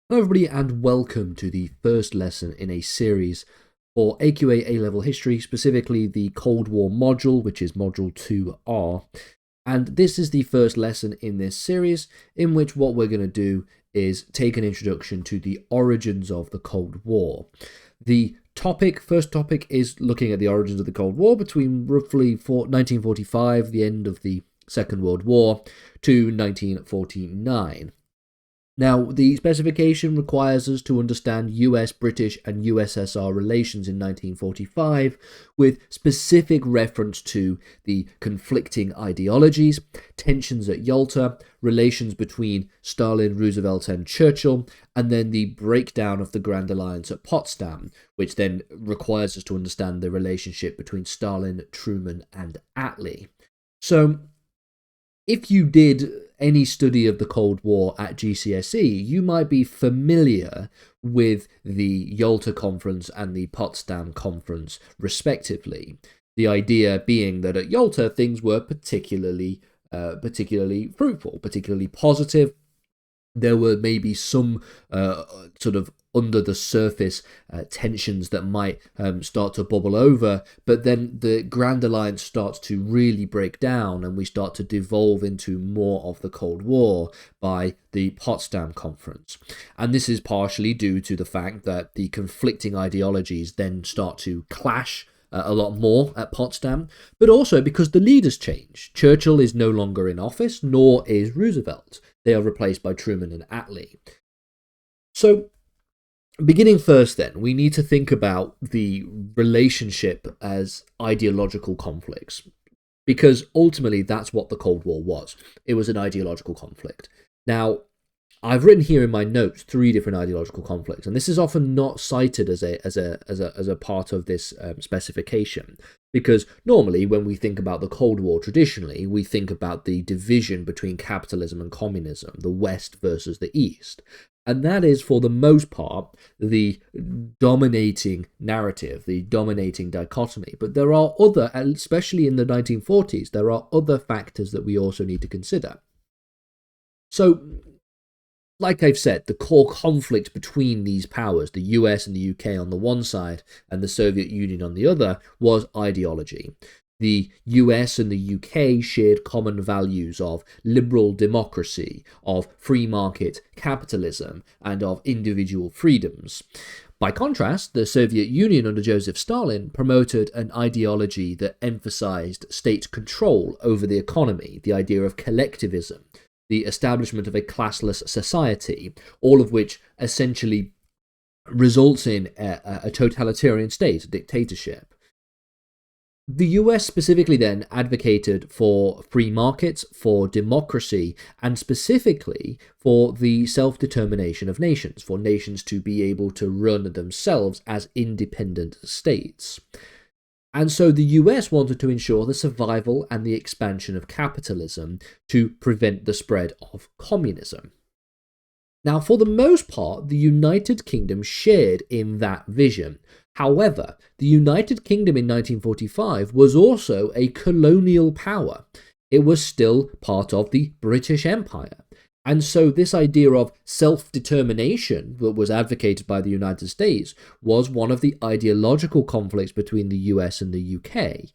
Hello everybody and welcome to the first lesson in a series for AQA A-Level History, specifically the Cold War module, which is Module 2R. And this is the first lesson in this series in which what we're going to do is take an introduction to the origins of the Cold War. The first topic is looking at the origins of the Cold War between roughly 1945, the end of the Second World War, to 1949. Now, the specification requires us to understand US, British, and USSR relations in 1945, with specific reference to the conflicting ideologies, tensions at Yalta, relations between Stalin, Roosevelt, and Churchill, and then the breakdown of the Grand Alliance at Potsdam, which then requires us to understand the relationship between Stalin, Truman, and Attlee. So, if you did any study of the Cold War at GCSE, you might be familiar with the Yalta Conference and the Potsdam Conference, respectively. The idea being that at Yalta, things were particularly fruitful, particularly positive. There were maybe some sort of under the surface tensions that might start to bubble over, but then the Grand Alliance starts to really break down and we start to devolve into more of the Cold War by the Potsdam Conference. And this is partially due to the fact that the conflicting ideologies then start to clash a lot more at Potsdam, but also because the leaders change. Churchill is no longer in office, nor is Roosevelt. They are replaced by Truman and Attlee. So, beginning first then, we need to think about the relationship as ideological conflicts, because ultimately that's what the Cold War was. It was an ideological conflict. Now, I've written here in my notes 3 different ideological conflicts, and this is often not cited as a part of this specification, because normally when we think about the Cold War traditionally, we think about the division between capitalism and communism, the West versus the East. And that is, for the most part, the dominating narrative, the dominating dichotomy. But there are other, especially in the 1940s, there are other factors that we also need to consider. So, like I've said, the core conflict between these powers, the US and the UK on the one side and the Soviet Union on the other, was ideology. The US and the UK shared common values of liberal democracy, of free market capitalism, and of individual freedoms. By contrast, the Soviet Union under Joseph Stalin promoted an ideology that emphasized state control over the economy, the idea of collectivism, the establishment of a classless society, all of which essentially results in a totalitarian state, a dictatorship. The US specifically then advocated for free markets, for democracy, and specifically for the self-determination of nations, for nations to be able to run themselves as independent states. And so the US wanted to ensure the survival and the expansion of capitalism to prevent the spread of communism. Now, for the most part, the United Kingdom shared in that vision. However, the United Kingdom in 1945 was also a colonial power. It was still part of the British Empire. And so this idea of self-determination that was advocated by the United States was one of the ideological conflicts between the US and the UK.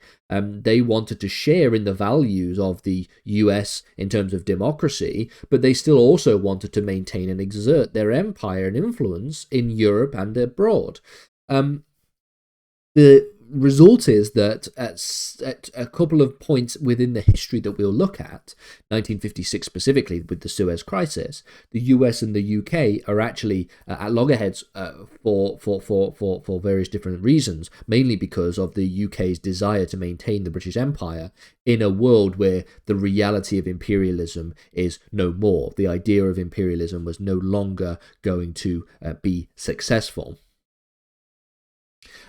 They wanted to share in the values of the US in terms of democracy, but they still also wanted to maintain and exert their empire and influence in Europe and abroad. The result is that at a couple of points within the history that we'll look at, 1956 specifically with the Suez Crisis, the US and the UK are actually at loggerheads for various different reasons, mainly because of the UK's desire to maintain the British Empire in a world where the reality of imperialism is no more. The idea of imperialism was no longer going to be successful.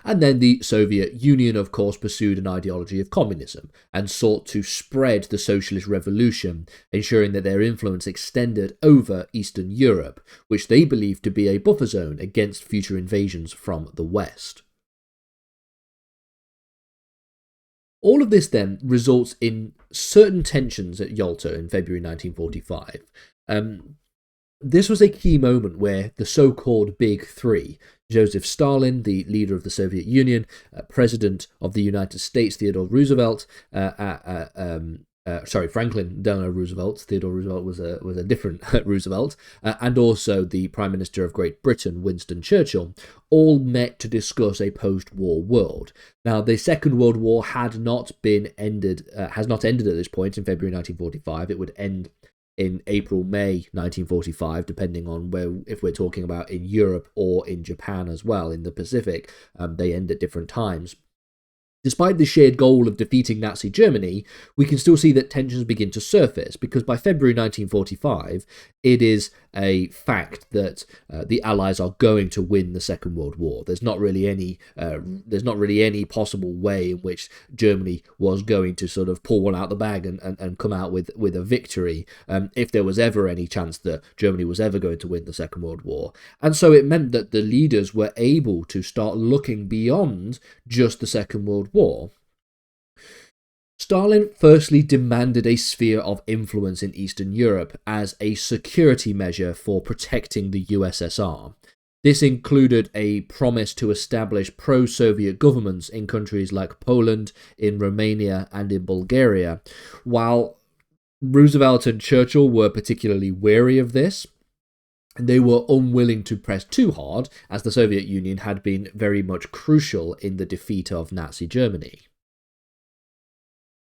And then the Soviet Union, of course, pursued an ideology of communism and sought to spread the socialist revolution, ensuring that their influence extended over Eastern Europe, which they believed to be a buffer zone against future invasions from the West. All of this then results in certain tensions at Yalta in February 1945. This was a key moment where the so-called Big Three, Joseph Stalin, the leader of the Soviet Union, President of the United States, Theodore Roosevelt, Franklin Delano Roosevelt. Theodore Roosevelt was a different Roosevelt, and also the Prime Minister of Great Britain, Winston Churchill, all met to discuss a post-war world. Now, the Second World War has not ended at this point in February 1945. It would end in April-May 1945, depending on if we're talking about in Europe or in Japan as well, in the Pacific. They end at different times. Despite the shared goal of defeating Nazi Germany, we can still see that tensions begin to surface, because by February 1945, it is a fact that the Allies are going to win the Second World War. There's not really any possible way in which Germany was going to sort of pull one out the bag and come out with a victory, if there was ever any chance that Germany was ever going to win the Second World War. And so it meant that the leaders were able to start looking beyond just the Second World War. Stalin firstly demanded a sphere of influence in Eastern Europe as a security measure for protecting the USSR. This included a promise to establish pro-Soviet governments in countries like Poland, in Romania, and in Bulgaria. While Roosevelt and Churchill were particularly wary of this, they were unwilling to press too hard, as the Soviet Union had been very much crucial in the defeat of Nazi Germany.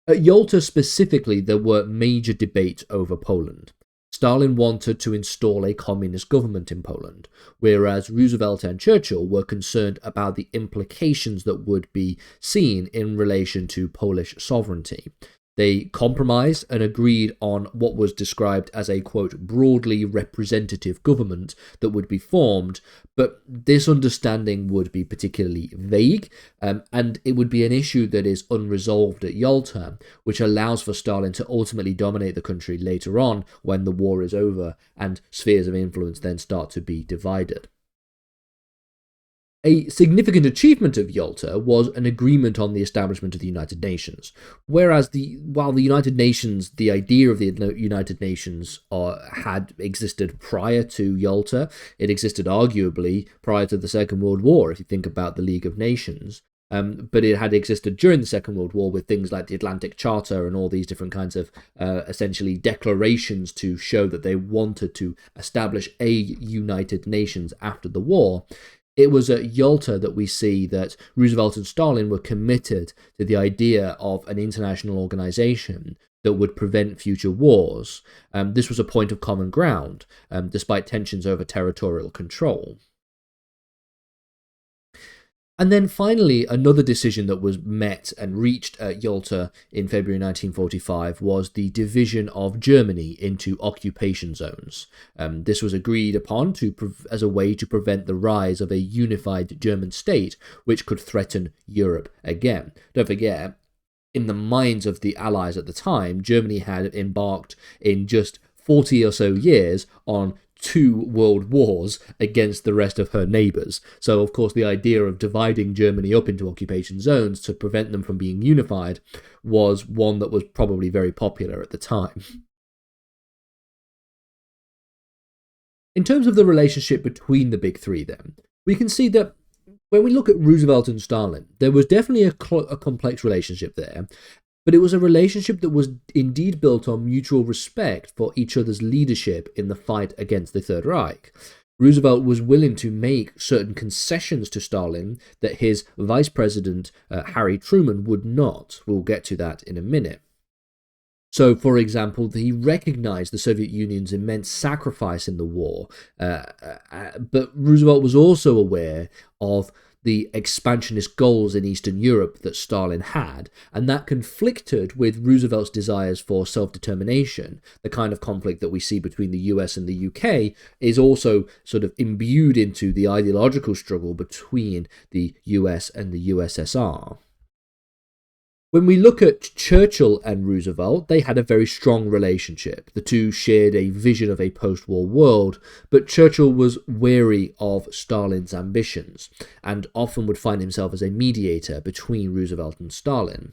At Yalta specifically, there were major debates over Poland. Stalin wanted to install a communist government in Poland, whereas Roosevelt and Churchill were concerned about the implications that would be seen in relation to Polish sovereignty. They compromised and agreed on what was described as a, quote, broadly representative government that would be formed, but this understanding would be particularly vague, and it would be an issue that is unresolved at Yalta, which allows for Stalin to ultimately dominate the country later on when the war is over and spheres of influence then start to be divided. A significant achievement of Yalta was an agreement on the establishment of the United Nations. Whereas while the United Nations, the idea of the United Nations had existed prior to Yalta, it existed arguably prior to the Second World War, if you think about the League of Nations. But it had existed during the Second World War with things like the Atlantic Charter and all these different kinds of essentially declarations to show that they wanted to establish a United Nations after the war. It was at Yalta that we see that Roosevelt and Stalin were committed to the idea of an international organization that would prevent future wars. This was a point of common ground, despite tensions over territorial control. And then finally, another decision that was met and reached at Yalta in February 1945 was the division of Germany into occupation zones. This was agreed upon as a way to prevent the rise of a unified German state, which could threaten Europe again. Don't forget, in the minds of the Allies at the time, Germany had embarked in just 40 or so years on 2 world wars against the rest of her neighbours. So, of course, the idea of dividing Germany up into occupation zones to prevent them from being unified was one that was probably very popular at the time. In terms of the relationship between the big three, then, we can see that when we look at Roosevelt and Stalin, there was definitely a complex relationship there, but it was a relationship that was indeed built on mutual respect for each other's leadership in the fight against the Third Reich. Roosevelt was willing to make certain concessions to Stalin that his vice president, Harry Truman, would not. We'll get to that in a minute. So, for example, he recognized the Soviet Union's immense sacrifice in the war, but Roosevelt was also aware of the expansionist goals in Eastern Europe that Stalin had, and that conflicted with Roosevelt's desires for self-determination. The kind of conflict that we see between the US and the UK is also sort of imbued into the ideological struggle between the US and the USSR. When we look at Churchill and Roosevelt, they had a very strong relationship. The two shared a vision of a post-war world, but Churchill was wary of Stalin's ambitions, and often would find himself as a mediator between Roosevelt and Stalin.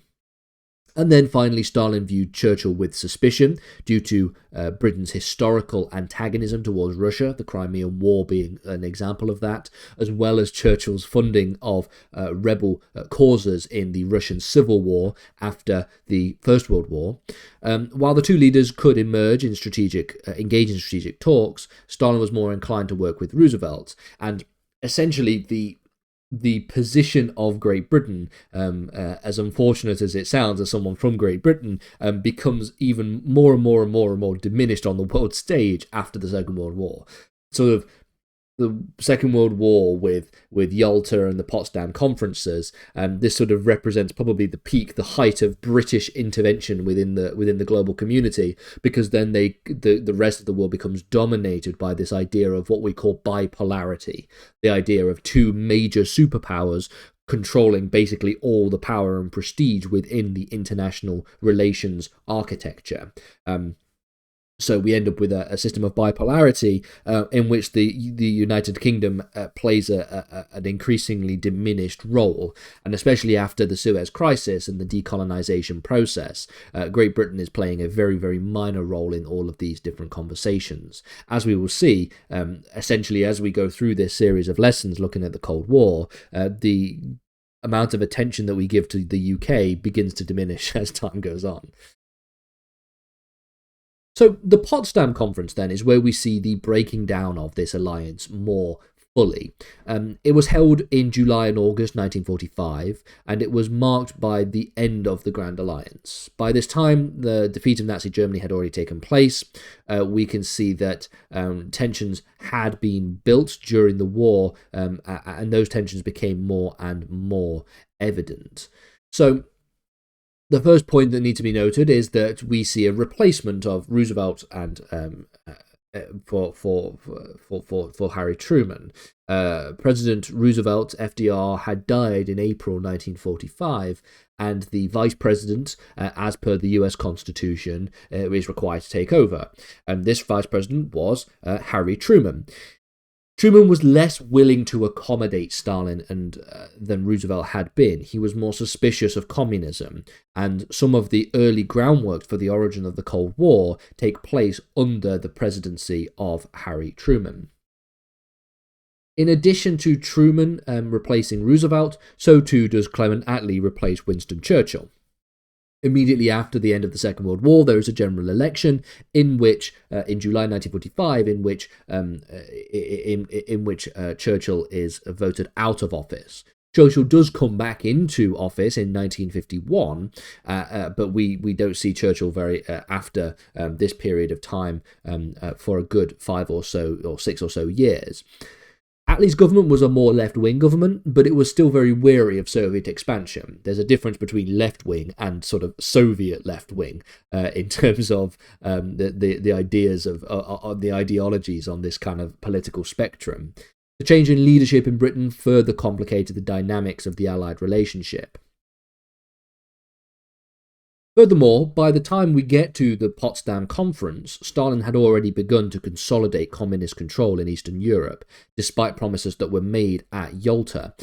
And then finally, Stalin viewed Churchill with suspicion due to Britain's historical antagonism towards Russia, the Crimean War being an example of that, as well as Churchill's funding of rebel causes in the Russian Civil War after the First World War. While the two leaders could engage in strategic talks, Stalin was more inclined to work with Roosevelt, and essentially the position of Great Britain, as unfortunate as it sounds as someone from Great Britain, becomes even more and more and more and more diminished on the world stage after the Second World War. Sort of the Second World War with Yalta and the Potsdam conferences, this sort of represents probably the peak, the height of British intervention within the global community, because then the rest of the world becomes dominated by this idea of what we call bipolarity, the idea of two major superpowers controlling basically all the power and prestige within the international relations architecture. So we end up with a system of bipolarity in which the United Kingdom plays an increasingly diminished role, and especially after the Suez Crisis and the decolonization process, Great Britain is playing a very, very minor role in all of these different conversations. As we will see, essentially as we go through this series of lessons looking at the Cold War, the amount of attention that we give to the UK begins to diminish as time goes on. So the Potsdam Conference then is where we see the breaking down of this alliance more fully. It was held in July and August 1945, and it was marked by the end of the Grand Alliance. By this time, the defeat of Nazi Germany had already taken place. We can see that tensions had been built during the war, and those tensions became more and more evident. So the first point that needs to be noted is that we see a replacement of Roosevelt and for Harry Truman. President Roosevelt, FDR, had died in April 1945, and the vice president, as per the US Constitution, is required to take over. And this vice president was Harry Truman. Truman was less willing to accommodate Stalin than Roosevelt had been. He was more suspicious of communism, and some of the early groundwork for the origin of the Cold War take place under the presidency of Harry Truman. In addition to Truman replacing Roosevelt, so too does Clement Attlee replace Winston Churchill. Immediately after the end of the Second World War, there is a general election in which, in July 1945, in which Churchill is voted out of office. Churchill does come back into office in 1951, but we don't see Churchill after this period of time for a good 5 or 6 or so years. Attlee's government was a more left-wing government, but it was still very wary of Soviet expansion. There's a difference between left-wing and sort of Soviet left-wing in terms of the ideas of the ideologies on this kind of political spectrum. The change in leadership in Britain further complicated the dynamics of the Allied relationship. Furthermore, by the time we get to the Potsdam Conference, Stalin had already begun to consolidate communist control in Eastern Europe, despite promises that were made at Yalta.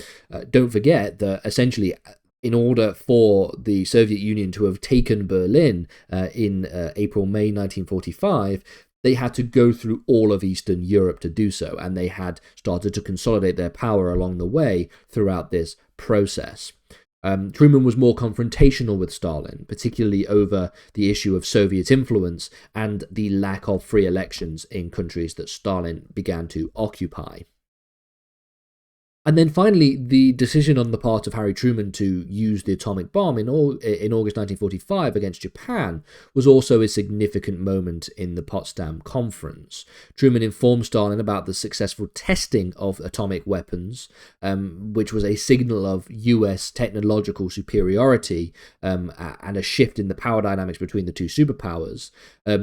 Don't forget that essentially, in order for the Soviet Union to have taken Berlin in April-May 1945, they had to go through all of Eastern Europe to do so, and they had started to consolidate their power along the way throughout this process. Truman was more confrontational with Stalin, particularly over the issue of Soviet influence and the lack of free elections in countries that Stalin began to occupy. And then finally, the decision on the part of Harry Truman to use the atomic bomb in August 1945 against Japan was also a significant moment in the Potsdam Conference. Truman informed Stalin about the successful testing of atomic weapons, which was a signal of US technological superiority and a shift in the power dynamics between the two superpowers.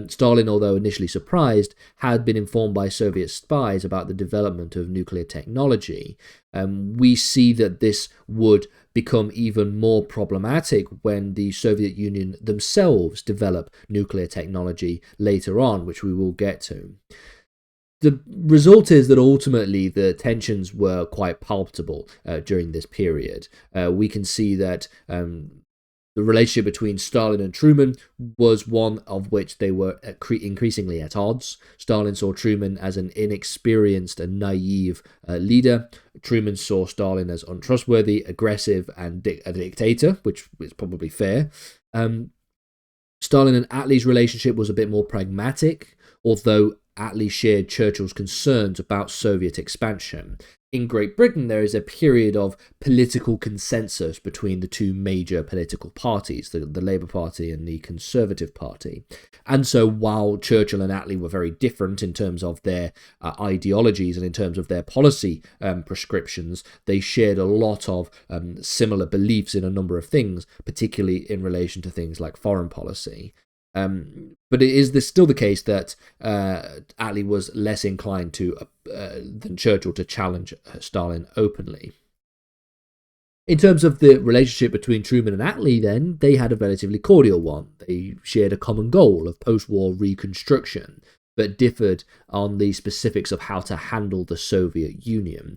Stalin, although initially surprised, had been informed by Soviet spies about the development of nuclear technology. We see that this would become even more problematic when the Soviet Union themselves develop nuclear technology later on, which we will get to. The result is that ultimately the tensions were quite palpable during this period. We can see that The relationship between Stalin and Truman was one of which they were increasingly at odds. Stalin saw Truman as an inexperienced and naive leader. Truman saw Stalin as untrustworthy, aggressive, and a dictator, which is probably fair. Stalin and Attlee's relationship was a bit more pragmatic, although Attlee shared Churchill's concerns about Soviet expansion. In Great Britain, there is a period of political consensus between the two major political parties, the Labour Party and the Conservative Party. And so while Churchill and Attlee were very different in terms of their ideologies and in terms of their policy prescriptions, they shared a lot of similar beliefs in a number of things, particularly in relation to things like foreign policy. But it is still the case that Attlee was less inclined than Churchill to challenge Stalin openly. In terms of the relationship between Truman and Attlee, then, they had a relatively cordial one. They shared a common goal of post-war reconstruction, but differed on the specifics of how to handle the Soviet Union.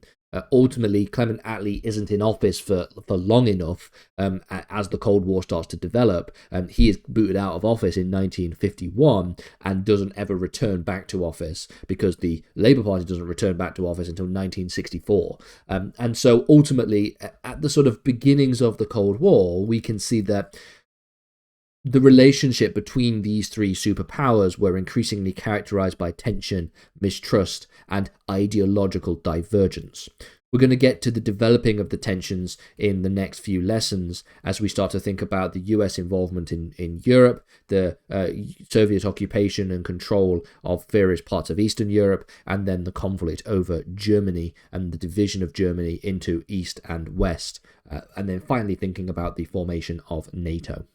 Ultimately, Clement Attlee isn't in office for long enough as the Cold War starts to develop. He is booted out of office in 1951 and doesn't ever return back to office because the Labour Party doesn't return back to office until 1964. And so ultimately, at the sort of beginnings of the Cold War, we can see that the relationship between these three superpowers were increasingly characterized by tension, mistrust, and ideological divergence. We're going to get to the developing of the tensions in the next few lessons as we start to think about the US involvement in Europe, the Soviet occupation and control of various parts of Eastern Europe, and then the conflict over Germany and the division of Germany into East and West, and then finally thinking about the formation of NATO.